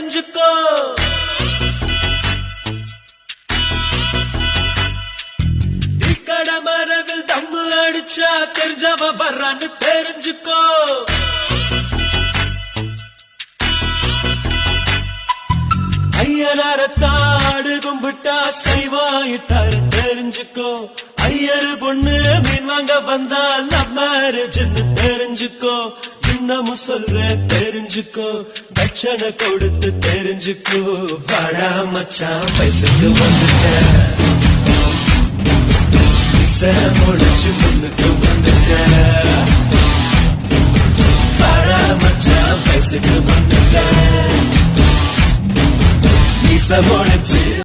தெரிஞ்சுக்கோ. இக்கட மரவில் தம்மு அடிச்சா தெரிஞ்சவ வர்றான்னு தெரிஞ்சுக்கோ. ஐயனாரத்தாடு கும்பிட்டா சைவாயிட்டாரு தெரிஞ்சுக்கோ. ஐயரு பொண்ணு மீன் வாங்க வந்தா லவ் மேரேஜ்னு தெரிஞ்சுக்கோ. இன்னமும் சொல்றேன் தெரிஞ்சுக்கோ, தட்சணை கொடுத்து தெரிஞ்சுக்கோ. வாடா மச்சான் வயசுக்கு வந்துட்டேன், முளைச்சு முன்னுக்கு வந்துட்டேன். வாடா மச்சான் வயசுக்கு வந்துட்டேன், முளைச்சு